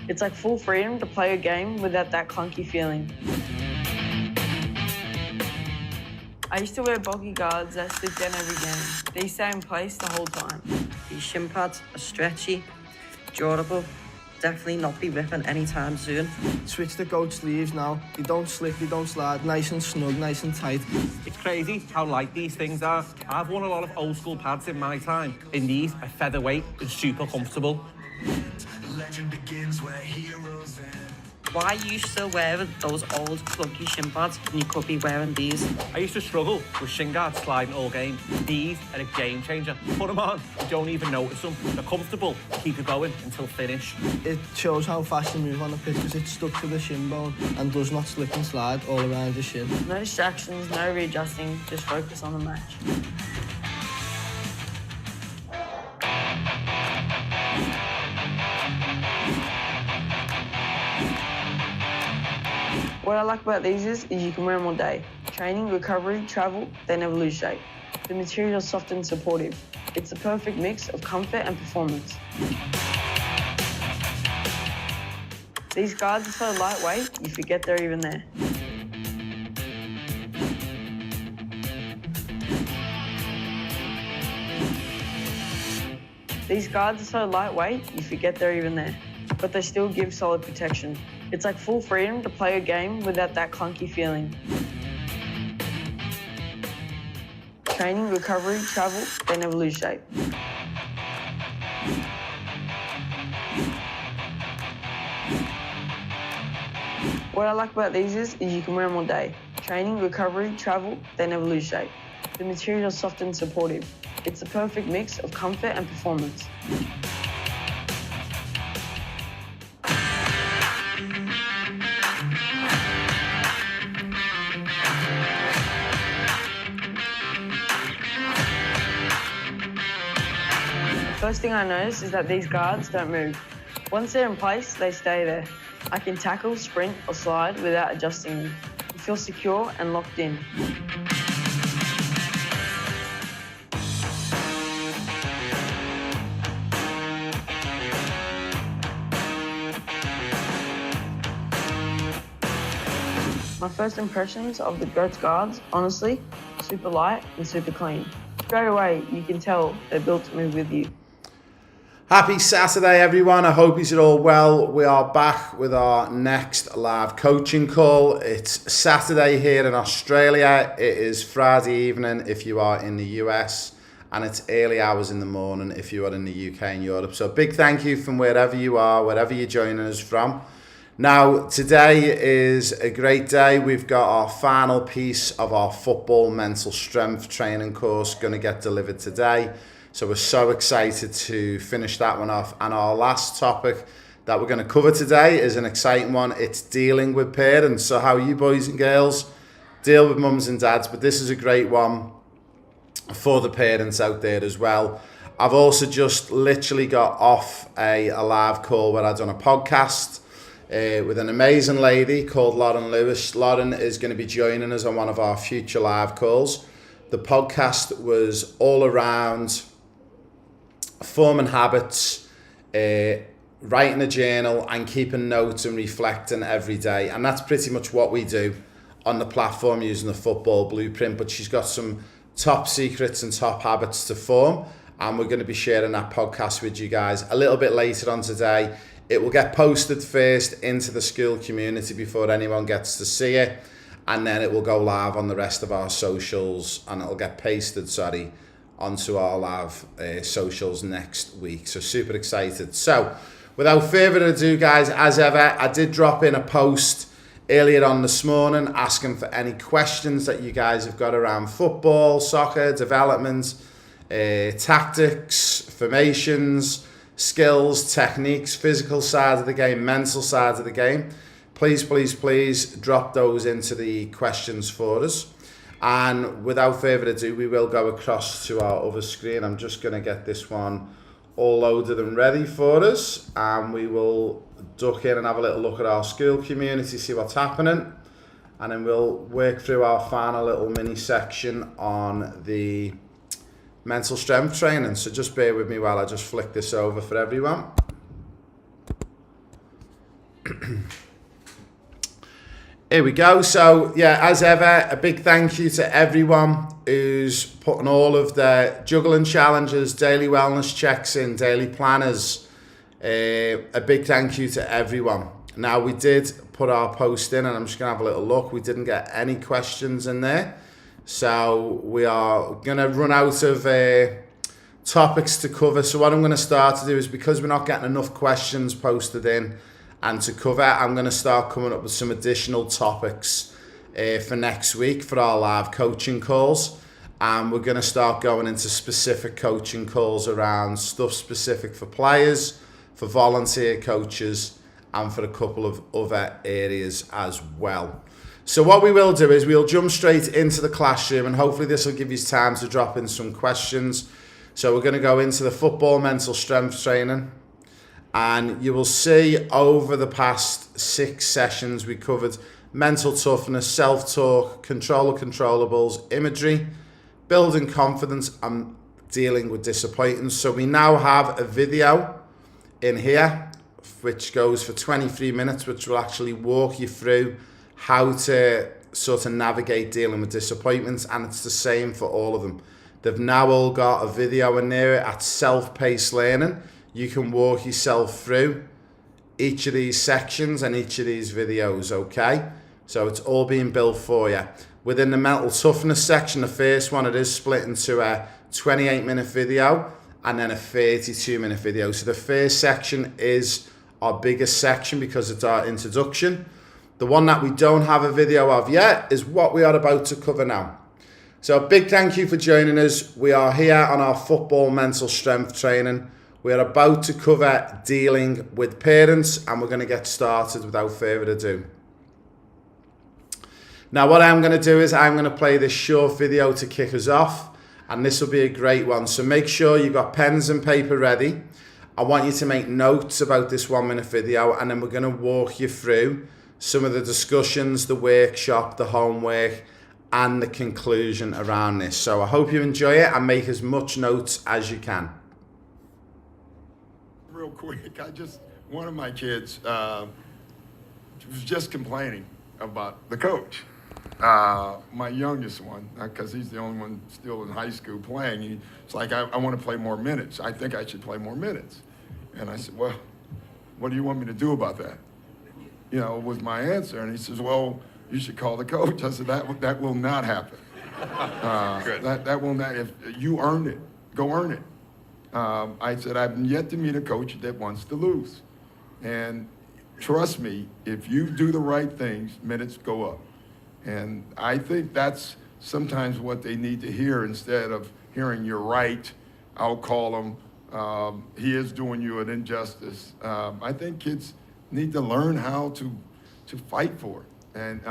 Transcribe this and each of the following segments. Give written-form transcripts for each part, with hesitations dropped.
It's like full freedom to play a game without that clunky feeling. I used to wear bulky guards that slip down every game. These stay in place the whole time. These shin pads are stretchy, durable, definitely not be ripping anytime soon. Switch to goat sleeves now. They don't slip, they don't slide, nice and snug, nice and tight. It's crazy how light these things are. I've worn a lot of old school pads in my time. In these, are featherweight and super comfortable. Legend begins where heroes end. Why are you still wearing those old clunky shin pads when you could be wearing these? I used to struggle with shin guards sliding all game. These are a game changer. Put them on, you don't even notice them. They're comfortable, keep it going until finish. It shows how fast you move on the pitch because it's stuck to the shin bone and does not slip and slide all around your shin. No distractions, no readjusting, just focus on the match. What I like about these is you can wear them all day. Training, recovery, travel, they never lose shape. The material is soft and supportive. It's the perfect mix of comfort and performance. These guards are so lightweight, you forget they're even there. These guards are so lightweight, you forget they're even there, but they still give solid protection. It's like full freedom to play a game without that clunky feeling. Training, recovery, travel, they never lose shape. What I like about these is you can wear them all day. Training, recovery, travel, they never lose shape. The material is soft and supportive. It's the perfect mix of comfort and performance. First thing I notice is that these guards don't move. Once they're in place, they stay there. I can tackle, sprint, or slide without adjusting them. You feel secure and locked in. My first impressions of the GOATS guards, honestly, super light and super clean. Straight away, you can tell they're built to move with you. Happy Saturday, everyone. I hope you're all well. We are back with our next live coaching call. It's Saturday here in Australia. It is Friday evening if you are in the US, and it's early hours in the morning if you are in the UK and Europe. So big thank you from wherever you are, wherever you're joining us from. Now, today is a great day. We've got our final piece of our football mental strength training course going to get delivered today. So we're so excited to finish that one off. And our last topic that we're going to cover today is an exciting one. It's dealing with parents. So how you boys and girls deal with mums and dads. But this is a great one for the parents out there as well. I've also just literally got off a live call where I've done a podcast with an amazing lady called Lauren Lewis. Lauren is going to be joining us on one of our future live calls. The podcast was all around forming habits, writing a journal and keeping notes and reflecting every day. And that's pretty much what we do on the platform using the Football Blueprint. But she's got some top secrets and top habits to form. And we're going to be sharing that podcast with you guys a little bit later on today. It will get posted first into the school community before anyone gets to see it. And then it will go live on the rest of our socials, and it'll get pasted, onto our live socials next week. So super excited. So without further ado, guys, as ever, I did drop in a post earlier on this morning asking for any questions that you guys have got around football, soccer, development, tactics, formations, skills, techniques, physical side of the game, mental side of the game. Please drop those into the questions for us. And without further ado, we will go across to our other screen. I'm just going to get this one all loaded and ready for us. And we will duck in and have a little look at our school community, see what's happening. And then we'll work through our final little mini section on the mental strength training. So just bear with me while I just flick this over for everyone. Here we go. So, yeah, as ever, a big thank you to everyone who's putting all of their juggling challenges, daily wellness checks in, daily planners. A big thank you to everyone. Now, we did put our post in, and I'm just going to have a little look. We didn't get any questions in there. So, we are going to run out of topics to cover. So, what I'm going to start to do is, because we're not getting enough questions posted in, and to cover, I'm going to start coming up with some additional topics for next week for our live coaching calls. And we're going to start going into specific coaching calls around stuff specific for players, for volunteer coaches, and for a couple of other areas as well. So what we will do is we'll jump straight into the classroom, and hopefully this will give you time to drop in some questions. So we're going to go into the football mental strength training. And you will see over the past 6 sessions, we covered mental toughness, self-talk, control of controllables, imagery, building confidence, and dealing with disappointments. So we now have a video in here, which goes for 23 minutes, which will actually walk you through how to sort of navigate dealing with disappointments. And it's the same for all of them. They've now all got a video in there at self-paced learning. You can walk yourself through each of these sections and each of these videos, okay? So it's all being built for you. Within the mental toughness section, the first one, it is split into a 28-minute video and then a 32-minute video. So the first section is our biggest section because it's our introduction. The one that we don't have a video of yet is what we are about to cover now. So a big thank you for joining us. We are here on our football mental strength training. We are about to cover dealing with parents, and we're going to get started without further ado. Now, what I'm going to do is I'm going to play this short video to kick us off, and this will be a great one. So make sure you've got pens and paper ready. I want you to make notes about this 1-minute video, and then we're going to walk you through some of the discussions, the workshop, the homework, and the conclusion around this. So I hope you enjoy it and make as much notes as you can. Real quick, one of my kids was just complaining about the coach. My youngest one, because he's the only one still in high school playing, it's like, I want to play more minutes. I think I should play more minutes. And I said, well, what do you want me to do about that? You know, was my answer. And he says, well, you should call the coach. I said, that will not happen. Good. That will not, if you earned it, go earn it. I said, I've yet to meet a coach that wants to lose. And trust me, if you do the right things, minutes go up. And I think that's sometimes what they need to hear instead of hearing you're right, I'll call him, he is doing you an injustice. I think kids need to learn how to fight for it.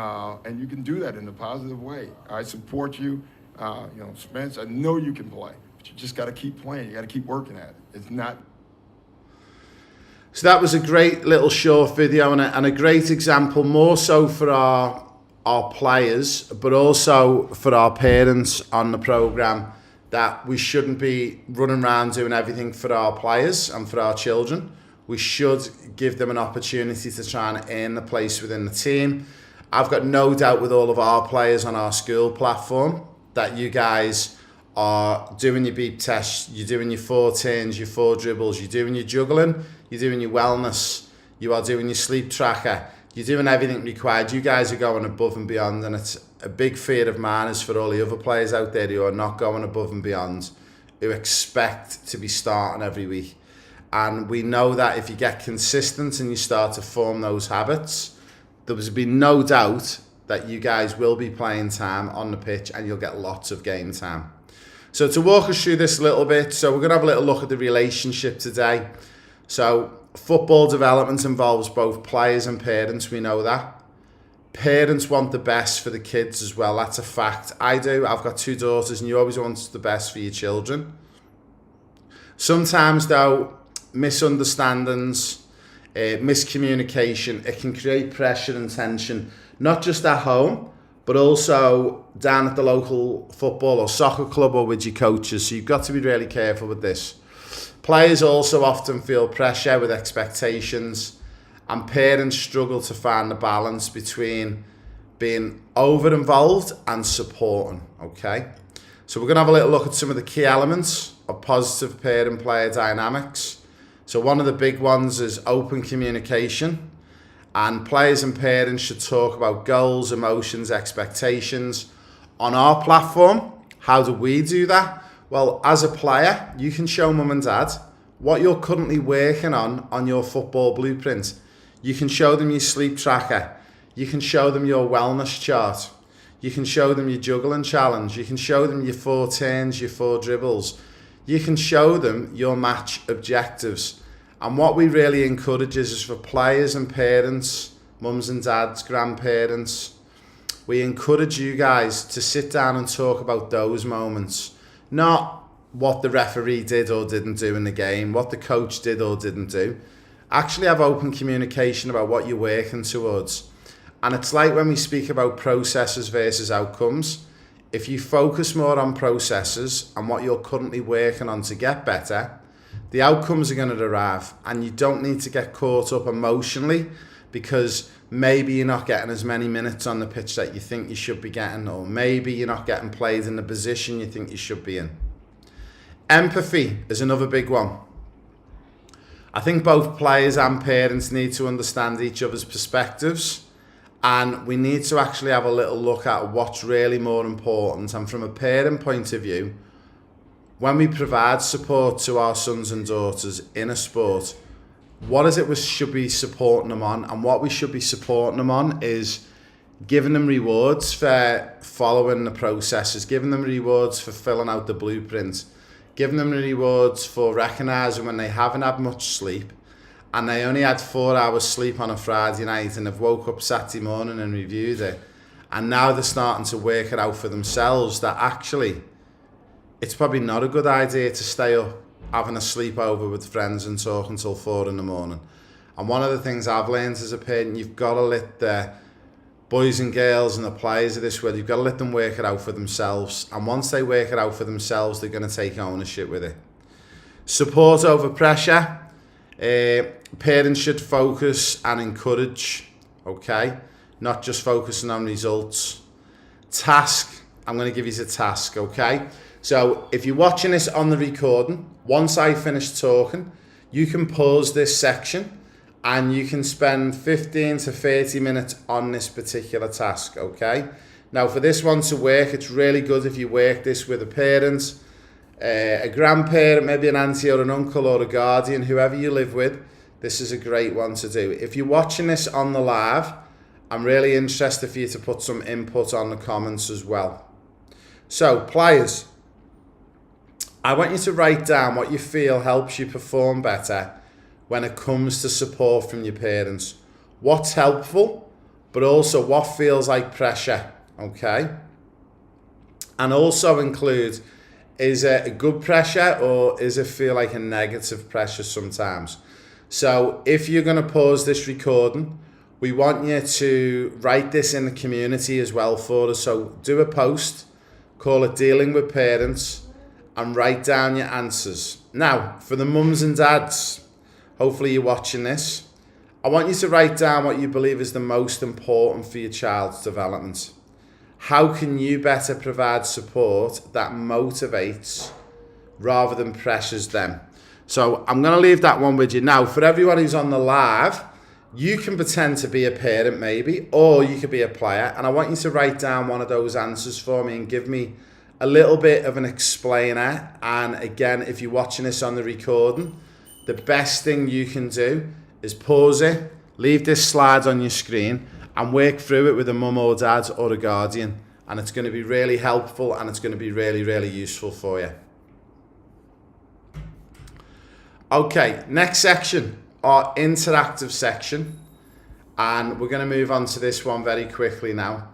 And you can do that in a positive way. I support you. Spence, I know you can play. You just got to keep playing. You got to keep working at it. It's not. So that was a great little short video and a great example, more so for our players, but also for our parents on the programme, that we shouldn't be running around doing everything for our players and for our children. We should give them an opportunity to try and earn the place within the team. I've got no doubt with all of our players on our school platform that you guys are doing your beep tests, you're doing your 4 turns, your 4 dribbles, you're doing your juggling, you're doing your wellness, you are doing your sleep tracker, you're doing everything required. You guys are going above and beyond, and it's a big fear of mine is for all the other players out there who are not going above and beyond, who expect to be starting every week. And we know that if you get consistent and you start to form those habits, there will be no doubt that you guys will be playing time on the pitch and you'll get lots of game time. So to walk us through this a little bit, so we're going to have a little look at the relationship today. So football development involves both players and parents, we know that. Parents want the best for the kids as well, that's a fact. I do, I've got 2 daughters, and you always want the best for your children. Sometimes though, misunderstandings, miscommunication, it can create pressure and tension, not just at home, but also down at the local football or soccer club or with your coaches. So you've got to be really careful with this. Players also often feel pressure with expectations, and parents struggle to find the balance between being over involved and supporting, okay? So we're going to have a little look at some of the key elements of positive parent-player dynamics. So one of the big ones is open communication, and players and parents should talk about goals, emotions, expectations on our platform. How do we do that? Well, as a player, you can show mum and dad what you're currently working on your football blueprint. You can show them your sleep tracker. You can show them your wellness chart. You can show them your juggling challenge. You can show them your 4 turns, your 4 dribbles. You can show them your match objectives. And what we really encourage is for players and parents, mums and dads, grandparents, we encourage you guys to sit down and talk about those moments. Not what the referee did or didn't do in the game, what the coach did or didn't do. Actually have open communication about what you're working towards. And it's like when we speak about processes versus outcomes. If you focus more on processes and what you're currently working on to get better, the outcomes are going to arrive, and you don't need to get caught up emotionally because maybe you're not getting as many minutes on the pitch that you think you should be getting, or maybe you're not getting played in the position you think you should be in. Empathy is another big one. I think both players and parents need to understand each other's perspectives, and we need to actually have a little look at what's really more important. And from a parent point of view, when we provide support to our sons and daughters in a sport, what is it we should be supporting them on? And what we should be supporting them on is giving them rewards for following the processes, giving them rewards for filling out the blueprint, giving them rewards for recognising when they haven't had much sleep and they only had 4 hours sleep on a Friday night and have woke up Saturday morning and reviewed it. And now they're starting to work it out for themselves that actually it's probably not a good idea to stay up having a sleepover with friends and talking till 4 in the morning. And one of the things I've learned as a parent, you've got to let the boys and girls and the players of this world, you've got to let them work it out for themselves. And once they work it out for themselves, they're going to take ownership with it. Support over pressure. Parents should focus and encourage, okay? Not just focusing on results. Task. I'm going to give you the task, okay? So if you're watching this on the recording, once I finish talking, you can pause this section and you can spend 15 to 30 minutes on this particular task, okay? Now for this one to work, it's really good if you work this with a parent, a grandparent, maybe an auntie or an uncle or a guardian, whoever you live with. This is a great one to do. If you're watching this on the live, I'm really interested for you to put some input on the comments as well. So players, I want you to write down what you feel helps you perform better when it comes to support from your parents. What's helpful, but also what feels like pressure, okay? And also include, is it a good pressure or is it feel like a negative pressure sometimes? So if you're going to pause this recording, we want you to write this in the community as well for us. So do a post, call it Dealing with Parents, and write down your answers. Now, for the mums and dads, hopefully you're watching this, I want you to write down what you believe is the most important for your child's development. How can you better provide support that motivates rather than pressures them? So I'm going to leave that one with you. Now, for everyone who's on the live, you can pretend to be a parent maybe, or you could be a player, and I want you to write down one of those answers for me and give me a little bit of an explainer. And again, if you're watching this on the recording, the best thing you can do is pause it, leave this slide on your screen and work through it with a mum or dad or a guardian. And it's going to be really helpful and it's going to be really, really useful for you. Okay, next section, our interactive section. And we're going to move on to this one very quickly now.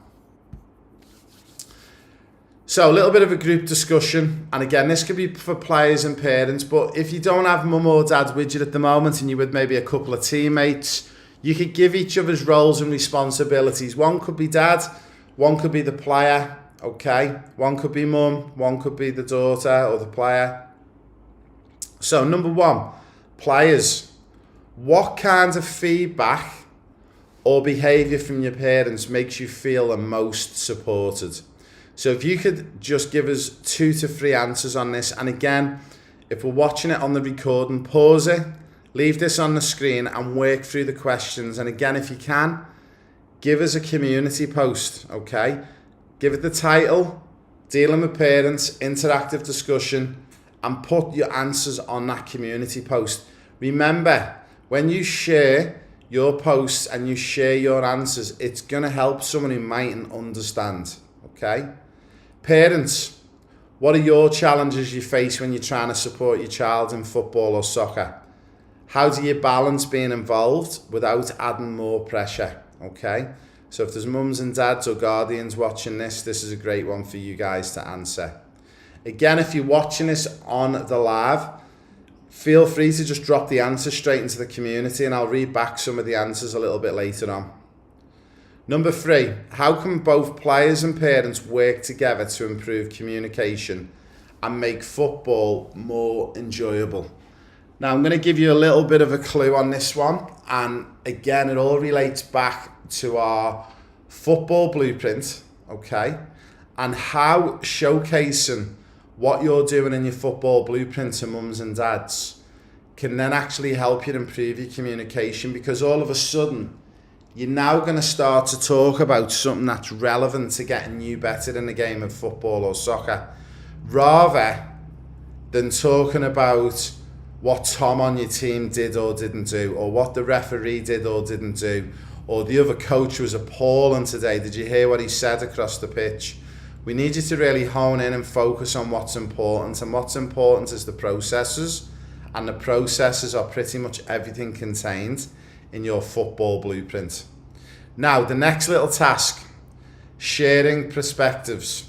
So a little bit of a group discussion, and again, this could be for players and parents, but if you don't have mum or dad with you at the moment and you're with maybe a couple of teammates, you could give each other's roles and responsibilities. One could be dad, one could be the player, okay? One could be mum, one could be the daughter or the player. So number one, players, What kind of feedback or behaviour from your parents makes you feel the most supported? So if you could just give us 2 to 3 answers on this. And again, if we're watching it on the recording, pause it, leave this on the screen and work through the questions. And again, if you can, give us a community post, okay? Give it the title, Dealing with Parents, Interactive Discussion, and put your answers on that community post. Remember, when you share your posts and you share your answers, it's going to help someone who mightn't understand, okay? Parents, what are your challenges you face when you're trying to support your child in football or soccer? How do you balance being involved without adding more pressure, okay? So if there's mums and dads or guardians watching this, this is a great one for you guys to answer. Again, if you're watching this on the live, feel free to just drop the answers straight into the community and I'll read back some of the answers a little bit later on. Number 3, how can both players and parents work together to improve communication and make football more enjoyable? Now, I'm going to give you a little bit of a clue on this one. And again, it all relates back to our football blueprint, okay? And how showcasing what you're doing in your football blueprint to mums and dads can then actually help you improve your communication, because all of a sudden, you're now going to start to talk about something that's relevant to getting you better in the game of football or soccer, rather than talking about what Tom on your team did or didn't do, or what the referee did or didn't do, or the other coach was appalling today. Did you hear what he said across the pitch? We need you to really hone in and focus on what's important, and what's important is the processes, and the processes are pretty much everything contained in your football blueprint. Now, the next little task, sharing perspectives.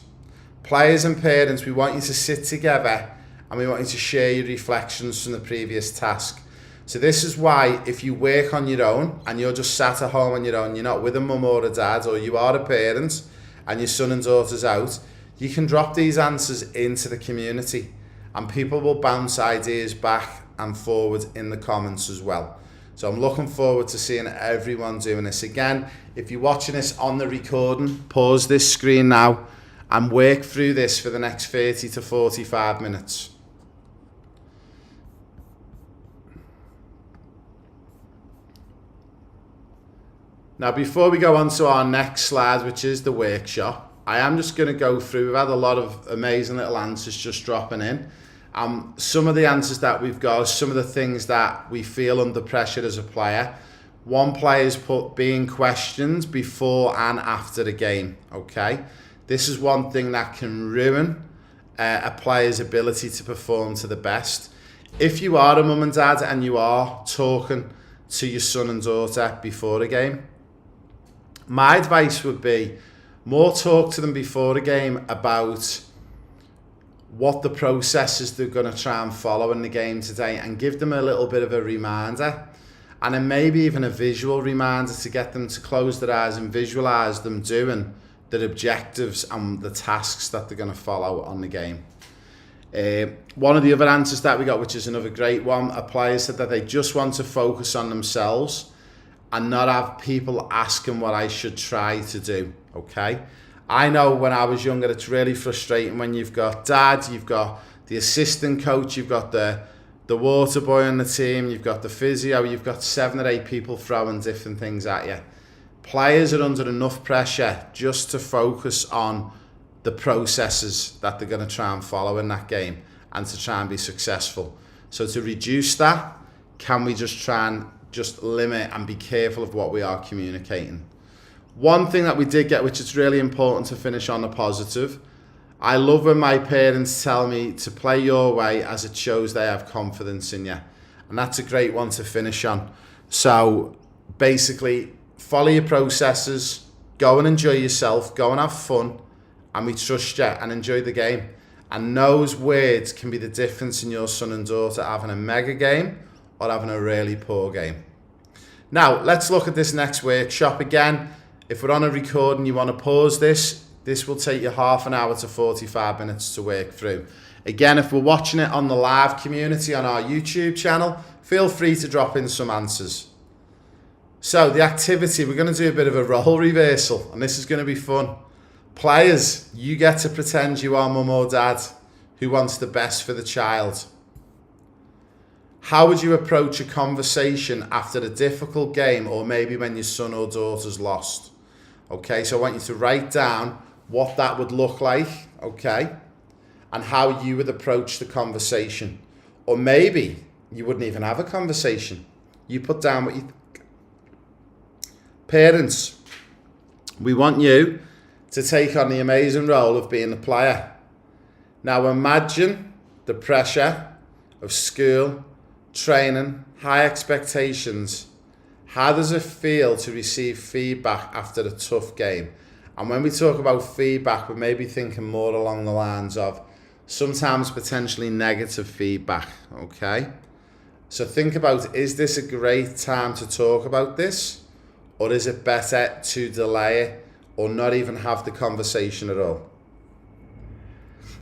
Players and parents, we want you to sit together and we want you to share your reflections from the previous task. So this is why if you work on your own and you're just sat at home on your own, you're not with a mum or a dad, or you are a parent and your son and daughter's out, you can drop these answers into the community and people will bounce ideas back and forward in the comments as well. So I'm looking forward to seeing everyone doing this. Again, if you're watching this on the recording, pause this screen now and work through this for the next 30 to 45 minutes. Now, before we go on to our next slide, which is the workshop, I am just going to go through, we've had a lot of amazing little answers just dropping in. Some of the answers that we've got, some of the things that we feel under pressure as a player. One player's put being questioned before and after the game, okay? This is one thing that can ruin a player's ability to perform to the best. If you are a mum and dad and you are talking to your son and daughter before a game, my advice would be more talk to them before the game about what the processes they're going to try and follow in the game today, and give them a little bit of a reminder, and then maybe even a visual reminder to get them to close their eyes and visualize them doing their objectives and the tasks that they're going to follow on the game. One of the other answers that we got, which is another great one, a player said that they just want to focus on themselves and not have people asking what I should try to do, okay? I know when I was younger, it's really frustrating when you've got dad, you've got the assistant coach, you've got the water boy on the team, you've got the physio, you've got 7 or 8 people throwing different things at you. Players are under enough pressure just to focus on the processes that they're going to try and follow in that game and to try and be successful. So to reduce that, can we just try and just limit and be careful of what we are communicating? One thing that we did get, which is really important to finish on a positive, I love when my parents tell me to play your way as it shows they have confidence in you. And that's a great one to finish on. So basically, follow your processes, go and enjoy yourself, go and have fun, and we trust you, and enjoy the game. And those words can be the difference in your son and daughter having a mega game or having a really poor game. Now, let's look at this next workshop again. If we're on a record and you want to pause this, this will take you half an hour to 45 minutes to work through. Again, if we're watching it on the live community on our YouTube channel, feel free to drop in some answers. So the activity, we're going to do a bit of a role reversal, and this is going to be fun. Players, you get to pretend you are mum or dad who wants the best for the child. How would you approach a conversation after a difficult game, or maybe when your son or daughter's lost? Okay, so I want you to write down what that would look like, okay, and how you would approach the conversation. Or maybe you wouldn't even have a conversation. You put down what you think. Parents, we want you to take on the amazing role of being the player. Now imagine the pressure of school, training, high expectations. How does it feel to receive feedback after a tough game? And when we talk about feedback, we're maybe thinking more along the lines of sometimes potentially negative feedback, okay? So think about, is this a great time to talk about this? Or is it better to delay it or not even have the conversation at all?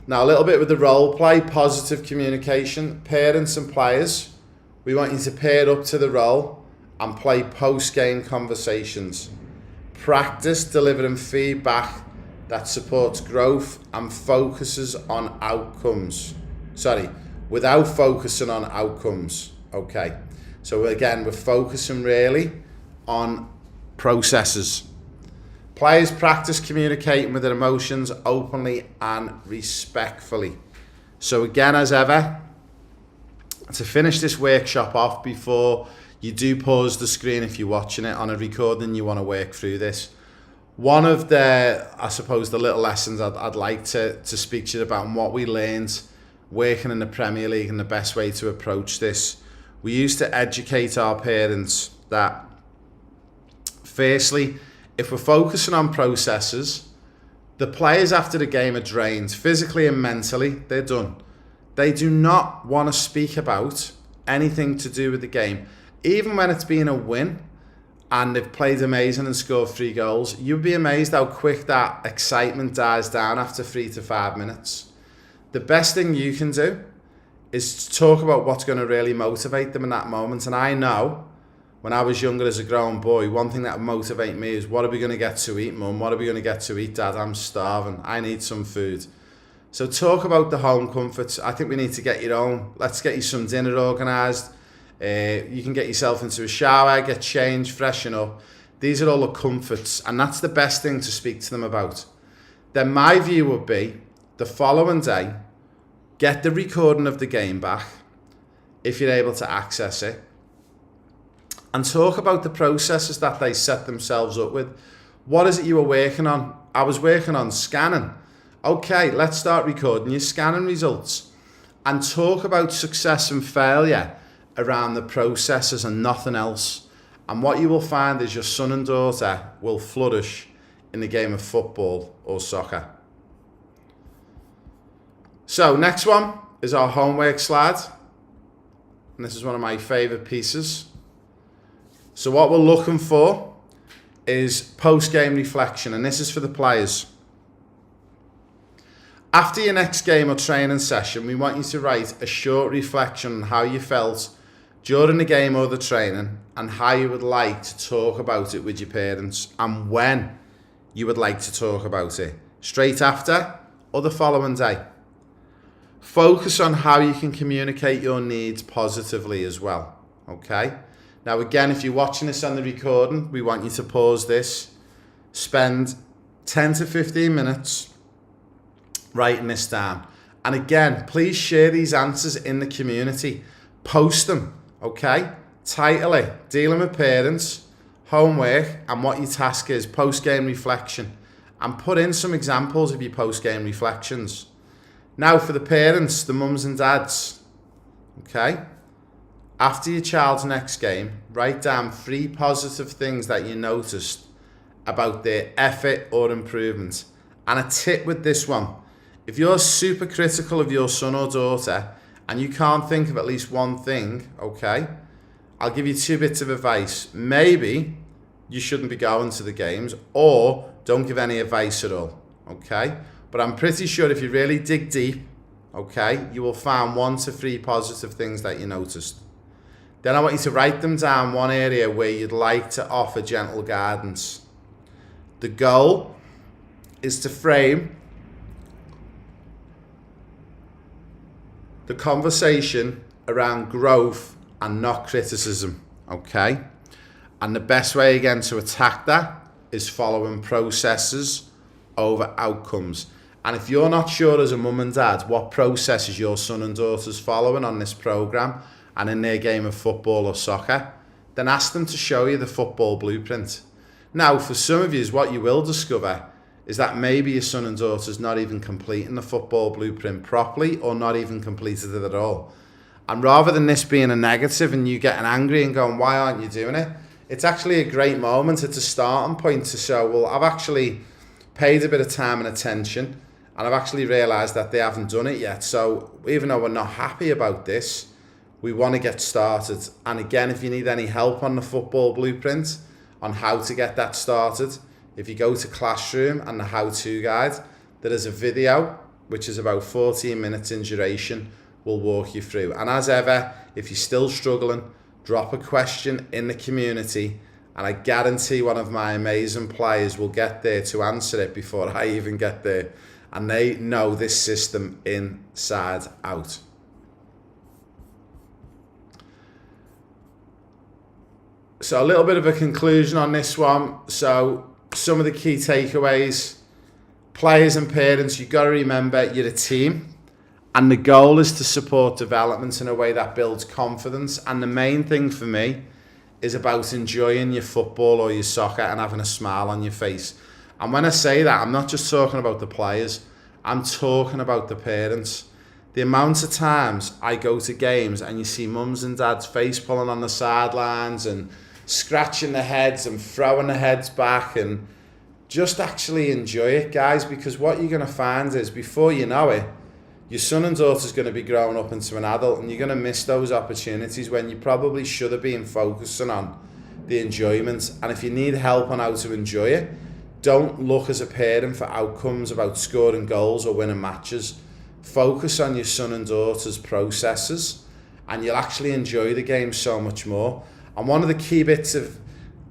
Now, a little bit with the role play, positive communication. Parents and players, we want you to pair up to the role and play post-game conversations. Practice delivering feedback that supports growth and focuses on outcomes. Without focusing on outcomes. Okay. So again, we're focusing really on processes. Players practice communicating with their emotions openly and respectfully. So again, as ever, to finish this workshop off, before you do pause the screen if you're watching it on a recording, you want to work through this. One of the, I suppose, the little lessons I'd like to speak to you about, and what we learned working in the Premier League and the best way to approach this. We used to educate our parents that, firstly, if we're focusing on processes, the players after the game are drained physically and mentally. They're done. They do not want to speak about anything to do with the game. Even when it's been a win and they've played amazing and scored 3 goals, you'd be amazed how quick that excitement dies down after 3 to 5 minutes. The best thing you can do is to talk about what's going to really motivate them in that moment. And I know when I was younger as a grown boy, one thing that would motivate me is, what are we going to get to eat, Mum? What are we going to get to eat, Dad? I'm starving. I need some food. So talk about the home comforts. I think we need to get your own. Let's get you some dinner organised. You can get yourself into a shower, get changed, freshen up. These are all the comforts, and that's the best thing to speak to them about. Then my view would be, the following day, get the recording of the game back, if you're able to access it, and talk about the processes that they set themselves up with. What is it you were working on? I was working on scanning. Okay, let's start recording your scanning results and talk about success and failure around the processes and nothing else. And what you will find is your son and daughter will flourish in the game of football or soccer. So next one is our homework slide. And this is one of my favourite pieces. So what we're looking for is post-game reflection, and this is for the players. After your next game or training session, we want you to write a short reflection on how you felt during the game or the training, and how you would like to talk about it with your parents, and when you would like to talk about it, straight after or the following day. Focus on how you can communicate your needs positively as well, okay? Now again, if you're watching this on the recording, we want you to pause this, spend 10 to 15 minutes writing this down. And again, please share these answers in the community. Post them, okay? Title it, Dealing with Parents, Homework, and what your task is, post-game reflection. And put in some examples of your post-game reflections. Now for the parents, the mums and dads, okay? After your child's next game, write down 3 positive things that you noticed about their effort or improvement. And a tip with this one, if you're super critical of your son or daughter and you can't think of at least one thing, okay, I'll give you 2 bits of advice. Maybe you shouldn't be going to the games, or don't give any advice at all, okay? But I'm pretty sure if you really dig deep okay, you will find 1 to 3 positive things that you noticed. Then I want you to write them down, one area where you'd like to offer gentle guidance. The goal is to frame the conversation around growth and not criticism, okay? And the best way, again, to attack that is following processes over outcomes. And if you're not sure as a mum and dad what processes your son and daughter's following on this programme and in their game of football or soccer, then ask them to show you the football blueprint. Now, for some of you, what you will discover is that maybe your son and daughter's not even completing the football blueprint properly or not even completed it at all. And rather than this being a negative and you getting angry and going, why aren't you doing it? It's actually a great moment. It's a starting point to show, well, I've actually paid a bit of time and attention and I've actually realised that they haven't done it yet. So even though we're not happy about this, we want to get started. And again, if you need any help on the football blueprint, on how to get that started, if you go to Classroom and the how-to guide, there is a video which is about 14 minutes in duration. We'll walk you through. And as ever, if you're still struggling, drop a question in the community and I guarantee one of my amazing players will get there to answer it before I even get there. And they know this system inside out. So a little bit of a conclusion on this one. So some of the key takeaways: players and parents, you've got to remember you're a team and the goal is to support development in a way that builds confidence. And the main thing for me is about enjoying your football or your soccer and having a smile on your face. And when I say that, I'm not just talking about the players, I'm talking about the parents. The amount of times I go to games and you see mums and dads face pulling on the sidelines and scratching their heads and throwing their heads back, and just actually enjoy it, guys, because what you're going to find is before you know it, your son and daughter's going to be growing up into an adult and you're going to miss those opportunities when you probably should have been focusing on the enjoyment. And if you need help on how to enjoy it, don't look as a parent for outcomes about scoring goals or winning matches. Focus on your son and daughter's processes and you'll actually enjoy the game so much more. And one of the key bits of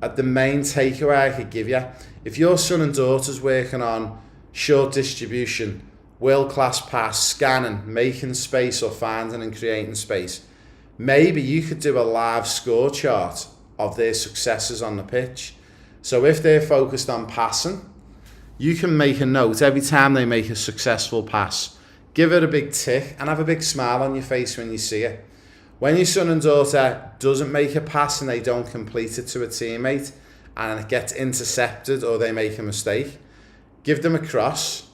the main takeaway I could give you, if your son and daughter's working on short distribution, world-class pass, scanning, making space or finding and creating space, maybe you could do a live score chart of their successes on the pitch. So if they're focused on passing, you can make a note every time they make a successful pass. Give it a big tick and have a big smile on your face when you see it. When your son and daughter doesn't make a pass and they don't complete it to a teammate and it gets intercepted or they make a mistake, give them a cross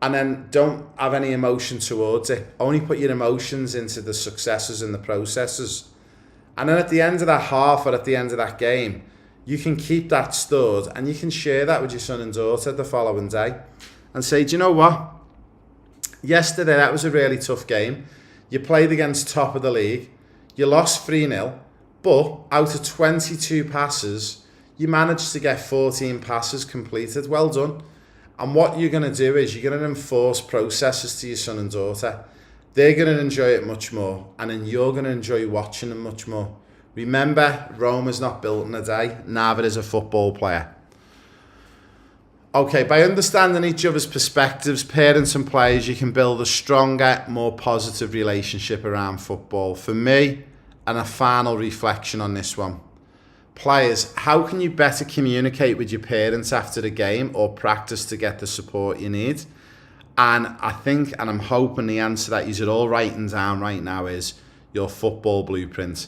and then don't have any emotion towards it. Only put your emotions into the successes and the processes. And then at the end of that half or at the end of that game, you can keep that stored and you can share that with your son and daughter the following day and say, do you know what? Yesterday, that was a really tough game. You played against top of the league. You lost 3-0, but out of 22 passes, you managed to get 14 passes completed. Well done. And what you're going to do is you're going to enforce processes to your son and daughter. They're going to enjoy it much more, and then you're going to enjoy watching them much more. Remember, Rome is not built in a day, neither is a football player. Okay, by understanding each other's perspectives, parents and players, you can build a stronger, more positive relationship around football. For me, and a final reflection on this one. Players, how can you better communicate with your parents after the game or practice to get the support you need? And I think, and I'm hoping the answer that you're all writing down right now is your football blueprint.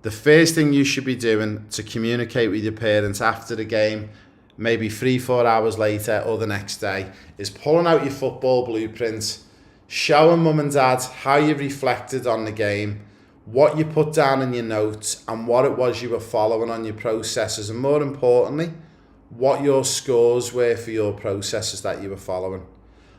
The first thing you should be doing to communicate with your parents after the game, maybe 3-4 hours later or the next day, is pulling out your football blueprint, showing mum and dad how you reflected on the game, what you put down in your notes and what it was you were following on your processes, and more importantly, what your scores were for your processes that you were following.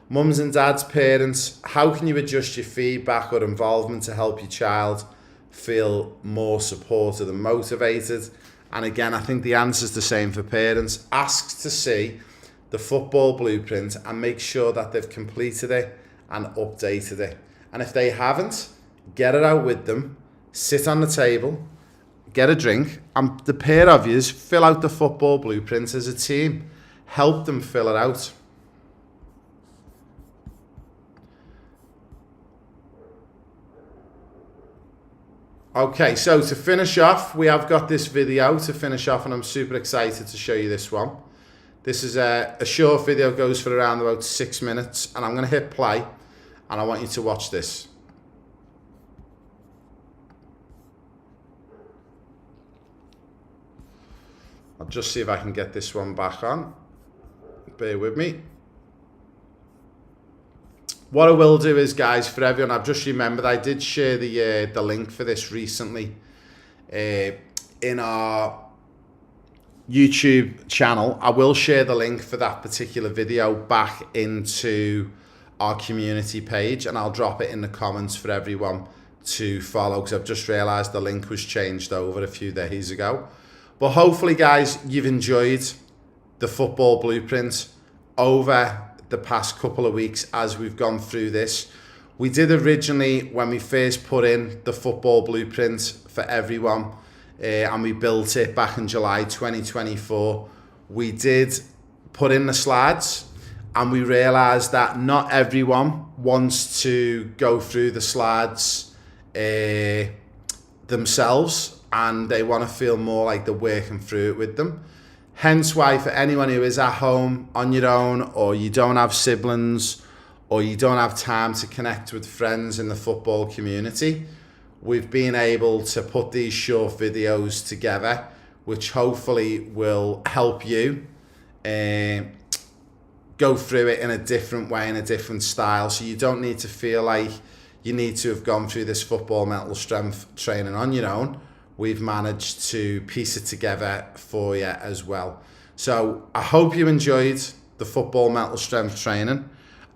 Mums and dads, parents, how can you adjust your feedback or involvement to help your child feel more supported and motivated? And again, I think the answer is the same for parents. Ask to see the football blueprint and make sure that they've completed it and updated it. And if they haven't, get it out with them, sit on the table, get a drink, and the pair of yous fill out the football blueprint as a team. Help them fill it out. Okay, so to finish off, we have got this video to finish off, and I'm super excited to show you this one. This is a short video, goes for around about 6 minutes, and I'm going to hit play, and I want you to watch this. I'll just see if I can get this one back on. Bear with me. What I will do is, guys, for everyone, I've just remembered I did share the link for this recently in our YouTube channel. I will share the link for that particular video back into our community page, and I'll drop it in the comments for everyone to follow, because I've just realized the link was changed over a few days ago. But hopefully, guys, you've enjoyed the football blueprint over the past couple of weeks as we've gone through this. We did originally, when we first put in the football blueprint for everyone, and we built it back in July 2024, we did put in the slides, and we realized that not everyone wants to go through the slides themselves, and they want to feel more like they're working through it with them. Hence why, for anyone who is at home on your own, or you don't have siblings, or you don't have time to connect with friends in the football community, we've been able to put these short videos together, which hopefully will help you go through it in a different way, in a different style. So you don't need to feel like you need to have gone through this football mental strength training on your own. We've managed to piece it together for you as well. So I hope you enjoyed the football mental strength training,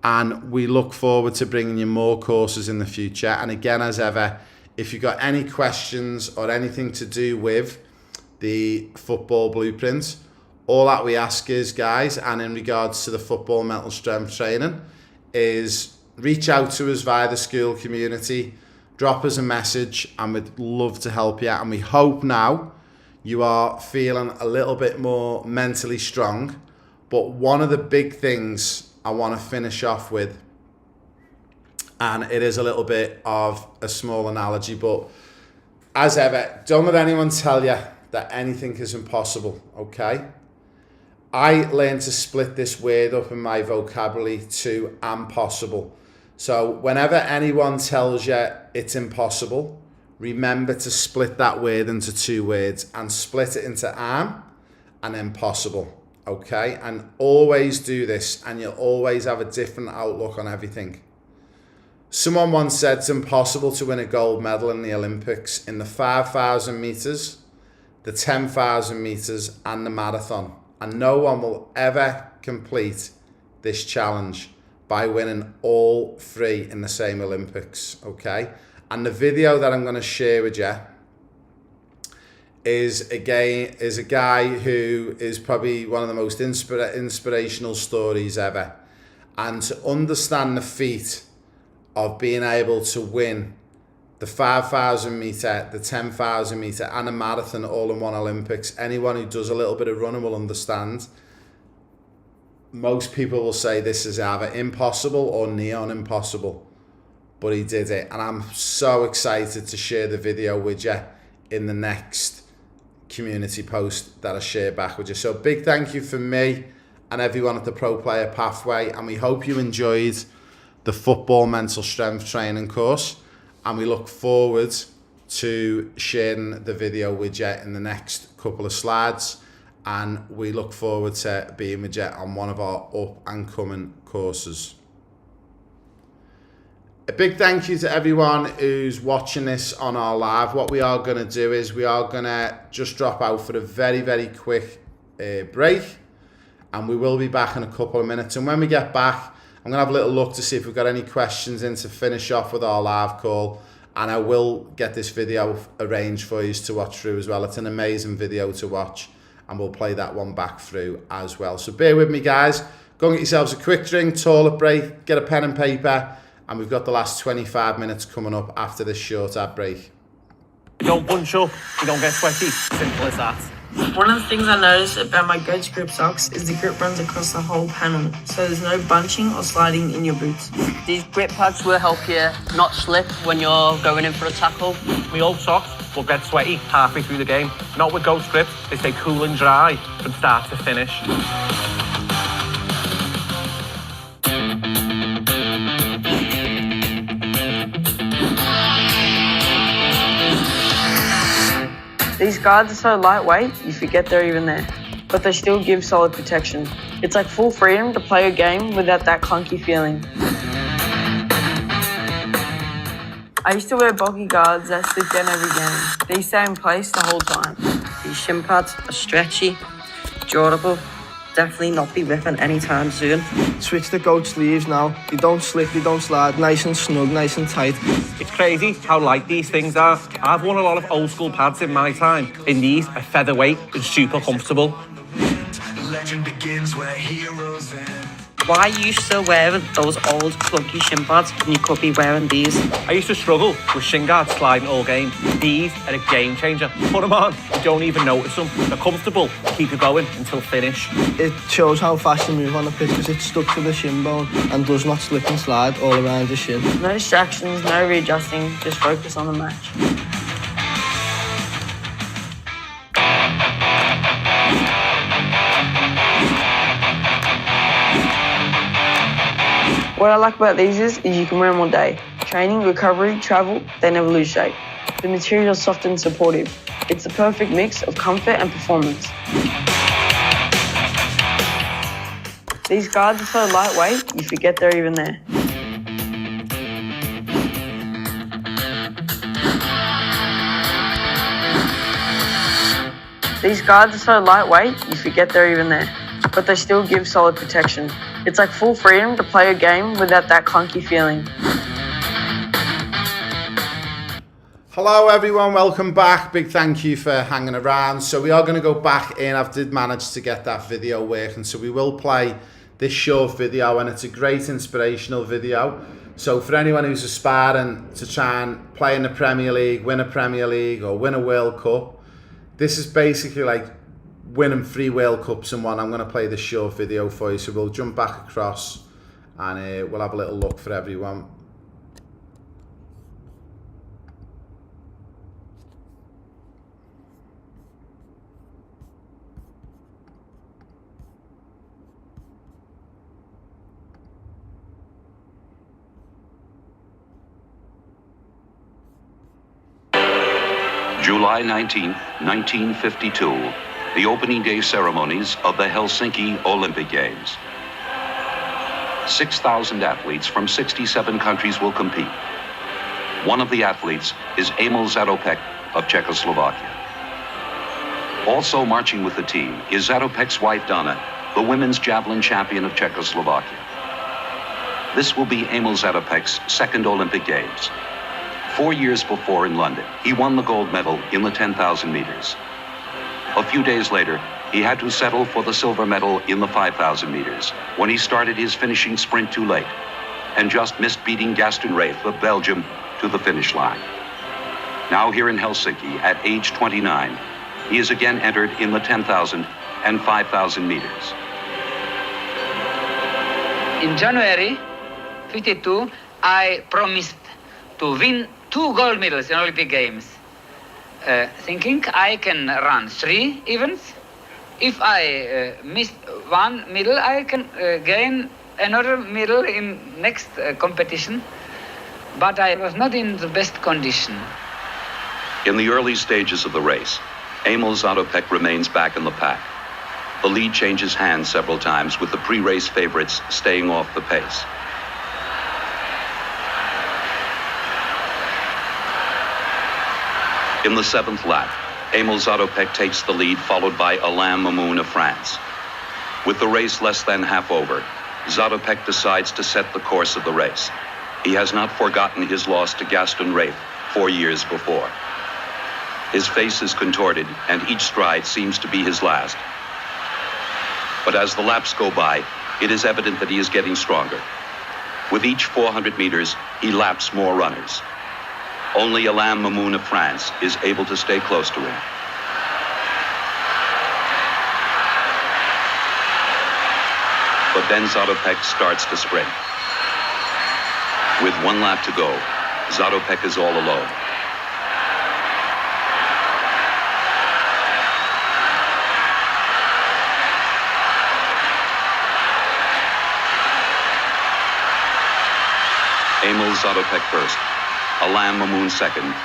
and we look forward to bringing you more courses in the future. And again, as ever, if you've got any questions or anything to do with the football blueprint, all that we ask is, guys, and in regards to the football mental strength training, is reach out to us via the school community, drop us a message, and we'd love to help you out. And we hope now you are feeling a little bit more mentally strong. But one of the big things I want to finish off with, and it is a little bit of a small analogy, but as ever, don't let anyone tell you that anything is impossible, okay? I learned to split this word up in my vocabulary to impossible. So whenever anyone tells you it's impossible, remember to split that word into 2 words, and split it into am and impossible, okay? And always do this, and you'll always have a different outlook on everything. Someone once said it's impossible to win a gold medal in the Olympics in the 5,000 meters, the 10,000 meters, and the marathon. And no one will ever complete this challenge by winning all 3 in the same Olympics, okay? And the video that I'm going to share with you is a guy who is probably one of the most inspirational stories ever. And to understand the feat of being able to win the 5,000 meter, the 10,000 meter, and a marathon all in one Olympics, anyone who does a little bit of running will understand. Most people will say this is either impossible or neon impossible, but he did it. And I'm so excited to share the video with you in the next community post that I share back with you. So big thank you from me and everyone at the Pro Player Pathway, and we hope you enjoyed the football mental strength training course, and we look forward to sharing the video with you in the next couple of slides. And we look forward to being with you on one of our up and coming courses. A big thank you to everyone who's watching this on our live. What we are going to do is we are going to just drop out for a very, very quick break, and we will be back in a couple of minutes. And when we get back, I'm going to have a little look to see if we've got any questions in to finish off with our live call, and I will get this video arranged for you to watch through as well. It's an amazing video to watch, and we'll play that one back through as well. So bear with me, guys. Go and get yourselves a quick drink, toilet break, get a pen and paper, and we've got the last 25 minutes coming up after this short ad break. You don't bunch up, you don't get sweaty. Simple as that. One of the things I noticed about my Goats grip socks is the grip runs across the whole panel, so there's no bunching or sliding in your boots. These grip pads will help you not slip when you're going in for a tackle. My old socks will get sweaty halfway through the game. Not with Goats grips, they stay cool and dry from start to finish. These guards are so lightweight, you forget they're even there, but they still give solid protection. It's like full freedom to play your game without that clunky feeling. I used to wear bulky guards that slip down every game. These stay in place the whole time. These shin pads are stretchy, durable, definitely not be ripping anytime soon. Switch the Goat sleeves now. They don't slip, they don't slide. Nice and snug, nice and tight. It's crazy how light these things are. I've worn a lot of old school pads in my time. In these, are featherweight and super comfortable. Legend begins where heroes end. Why are you still wearing those old clunky shin pads when you could be wearing these? I used to struggle with shin guards sliding all game. These are a game changer. Put them on, you don't even notice them. They're comfortable, keep you going until finish. It shows how fast you move on the pitch because it's stuck to the shin bone and does not slip and slide all around the shin. No distractions, no readjusting, just focus on the match. What I like about these is you can wear them all day. Training, recovery, travel, they never lose shape. The material is soft and supportive. It's the perfect mix of comfort and performance. These guards are so lightweight, you forget they're even there. These guards are so lightweight, you forget they're even there, but they still give solid protection. It's like full freedom to play your game without that clunky feeling. Hello everyone, welcome back. Big thank you for hanging around. So we are going to go back in. I did manage to get that video working, so we will play this short video, and it's a great inspirational video. So for anyone who's aspiring to try and play in the Premier League, win a Premier League or win a World Cup, this is basically like winning 3 World Cups in one. I'm going to play this short video for you, so we'll jump back across and we'll have a little look for everyone. July 19, 1952, the opening day ceremonies of the Helsinki Olympic Games. 6,000 athletes from 67 countries will compete. One of the athletes is Emil Zatopek of Czechoslovakia. Also marching with the team is Zatopek's wife Dana, the women's javelin champion of Czechoslovakia. This will be Emil Zatopek's second Olympic Games. 4 years before in London, he won the gold medal in the 10,000 meters. A few days later, he had to settle for the silver medal in the 5,000 meters when he started his finishing sprint too late and just missed beating Gaston Raith of Belgium to the finish line. Now here in Helsinki at age 29, he is again entered in the 10,000 and 5,000 meters. In January 52, I promised to win 2 gold medals in Olympic Games, thinking I can run 3 events. If I miss 1 medal, I can gain another medal in next competition, but I was not in the best condition. In the early stages of the race, Emil Zatopek remains back in the pack. The lead changes hands several times, with the pre-race favorites staying off the pace. In the 7th lap, Emil Zatopek takes the lead, followed by Alain Mamoun of France. With the race less than half over, Zatopek decides to set the course of the race. He has not forgotten his loss to Gaston Raith 4 years before. His face is contorted, and each stride seems to be his last. But as the laps go by, it is evident that he is getting stronger. With each 400 meters, he laps more runners. Only Alain Mamoun of France is able to stay close to him. But then Zatopek starts to sprint. With 1 lap to go, Zatopek is all alone. Emil Zatopek first, Alain Mamoun second,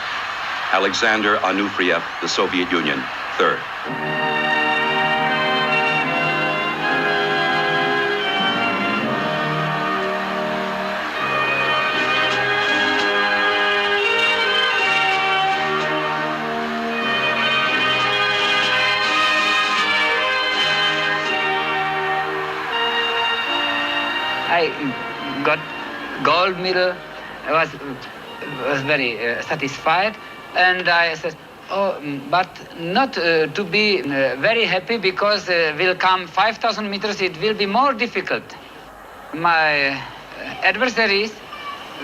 Alexander Anufriev, the Soviet Union, third. I got gold medal. I was very satisfied, and I said, oh, but not to be very happy, because will come 5,000 meters, it will be more difficult. My adversaries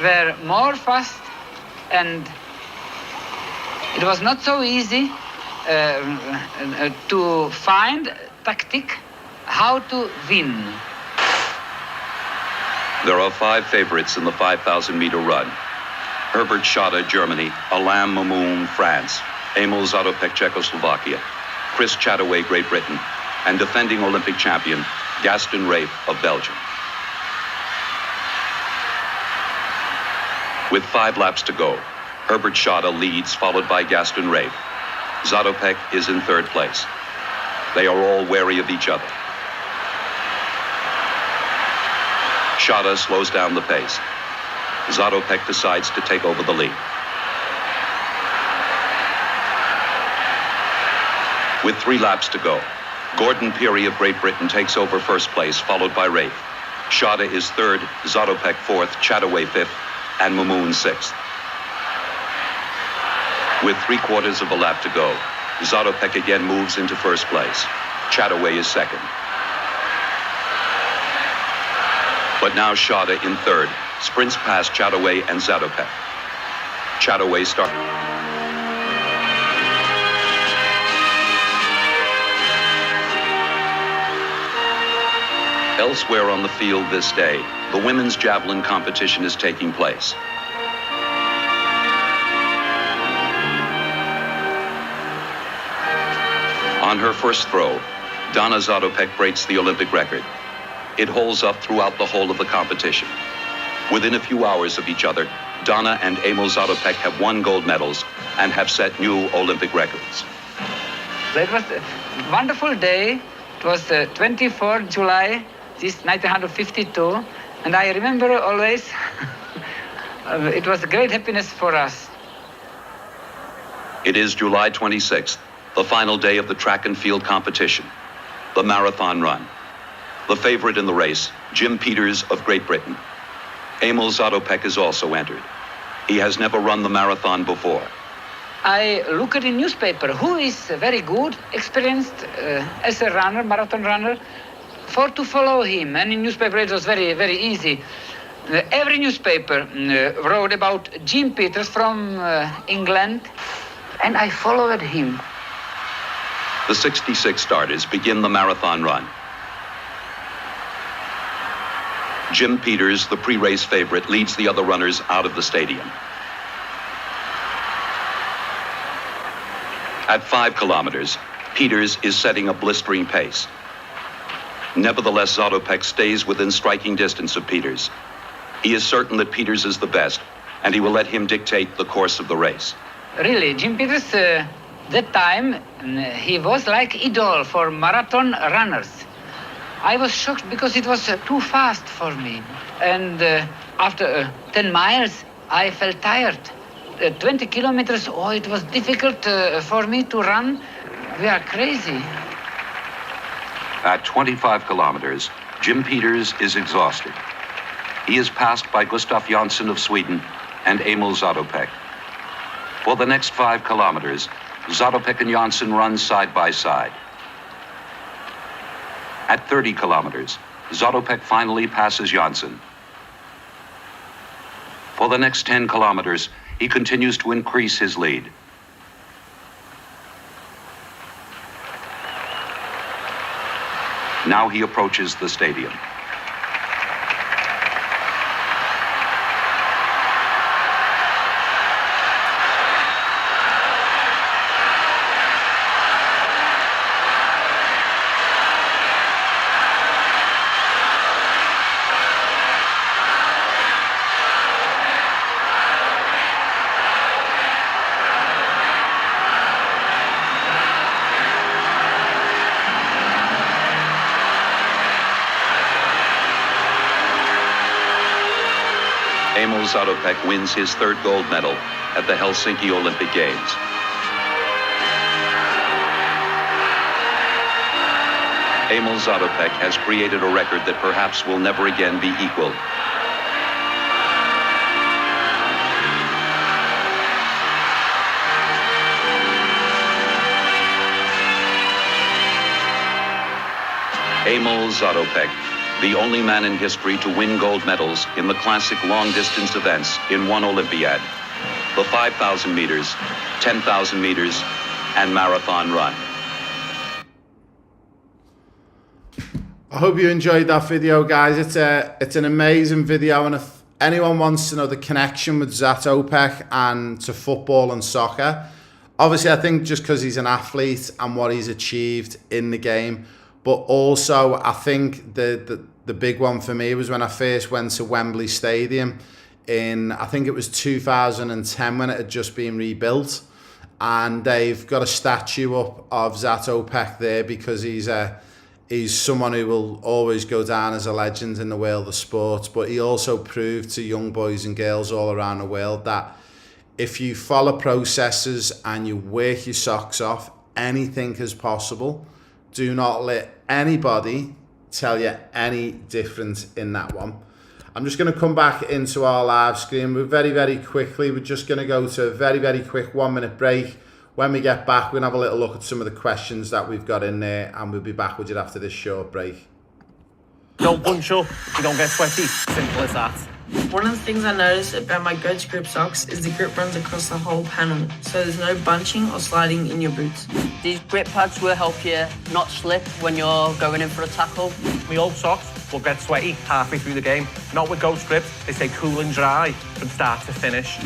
were more fast, and it was not so easy to find tactic how to win. There are 5 favorites in the 5,000-meter run. Herbert Schade, Germany, Alain Mamoun, France, Emil Zatopek, Czechoslovakia, Chris Chataway, Great Britain, and defending Olympic champion Gaston Raiff of Belgium. With 5 laps to go, Herbert Schade leads, followed by Gaston Raiff. Zatopek is in 3rd place. They are all wary of each other. Schade slows down the pace. Zatopek decides to take over the lead. With 3 laps to go, Gordon Peary of Great Britain takes over 1st place, followed by Raiff. Schade is 3rd, Zatopek 4th, Chataway 5th, and Mamoun 6th. With 3/4 of a lap to go, Zatopek again moves into 1st place. Chataway is 2nd. But now Schade in 3rd, sprints past Chataway and Zatopek. Chataway starts. Elsewhere on the field this day, the women's javelin competition is taking place. On her first throw, Donna Zatopek breaks the Olympic record. It holds up throughout the whole of the competition. Within a few hours of each other, Donna and Emil Zatopek have won gold medals and have set new Olympic records. It was a wonderful day. It was 24th July, this 1952, and I remember always it was a great happiness for us. It is July 26th, the final day of the track and field competition, the marathon run. The favorite in the race, Jim Peters of Great Britain. Emil Zatopek is also entered. He has never run the marathon before. I look at the newspaper, who is very good, experienced as a runner, marathon runner, to follow him. And in newspaper it was very, very easy. Every newspaper wrote about Jim Peters from England, and I followed him. The 66 starters begin the marathon run. Jim Peters, the pre-race favorite, leads the other runners out of the stadium. At 5 kilometers, Peters is setting a blistering pace. Nevertheless, Zatopek stays within striking distance of Peters. He is certain that Peters is the best, and he will let him dictate the course of the race. Really, Jim Peters, that time, he was like idol for marathon runners. I was shocked because it was too fast for me. And after 10 miles, I felt tired. 20 kilometers, it was difficult for me to run. We are crazy. At 25 kilometers, Jim Peters is exhausted. He is passed by Gustaf Jansson of Sweden and Emil Zatopek. For the next 5 kilometers, Zatopek and Jansson run side by side. At 30 kilometers, Zatopek finally passes Janssen. For the next 10 kilometers, he continues to increase his lead. Now he approaches the stadium. Emil Zatopek wins his third gold medal at the Helsinki Olympic Games. Emil Zatopek has created a record that perhaps will never again be equaled. Emil Zatopek, the only man in history to win gold medals in the classic long-distance events in one Olympiad, the 5,000 meters, 10,000 meters, and marathon run. I hope you enjoyed that video, guys. It's an amazing video, and if anyone wants to know the connection with Zatopek and to football and soccer, obviously I think just because he's an athlete and what he's achieved in the game, but also I think the big one for me was when I first went to Wembley Stadium in, I think it was 2010, when it had just been rebuilt, and they've got a statue up of Zatopek there because he's someone who will always go down as a legend in the world of sports. But he also proved to young boys and girls all around the world that if you follow processes and you work your socks off, anything is possible. Do not let anybody tell you any different in that one. I'm just going to come back into our live screen. We're very quickly, we're just going to go to a very quick 1 minute break. When we get back, we're going to have a little look at some of the questions that we've got in there, and we'll be back with you after this short break. Don't bunch up, you don't get sweaty. Simple as that. One of the things I noticed about my Goats grip socks is the grip runs across the whole panel, so there's no bunching or sliding in your boots. These grip pads will help you not slip when you're going in for a tackle. My old socks will get sweaty halfway through the game. Not with Goat grips, they stay cool and dry from start to finish.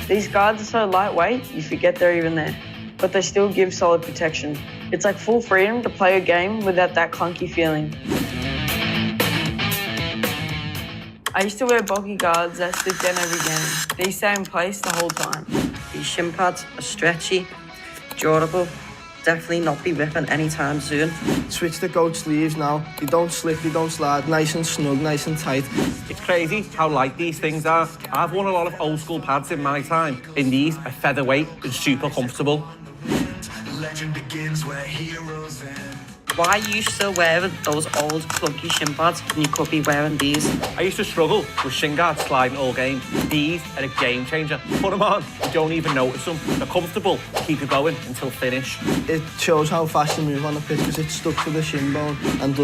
These guards are so lightweight, you forget they're even there, but they still give solid protection. It's like full freedom to play a game without that clunky feeling. I used to wear bulky guards that slip down every game. They stay in place the whole time. These shin pads are stretchy, durable, definitely not be ripping anytime soon. Switch the Goat sleeves now. They don't slip, they don't slide. Nice and snug, nice and tight. It's crazy how light these things are. I've worn a lot of old school pads in my time. In these, are featherweight and super comfortable. Legend begins where heroes end. Why are you still wearing those old clunky shin pads when you could be wearing these? I used to struggle with shin guards sliding all game. These are a game changer. Put them on, you don't even notice them. They're comfortable, keep you going until finish. It shows how fast you move on the pitch because it's stuck to the shin bone and does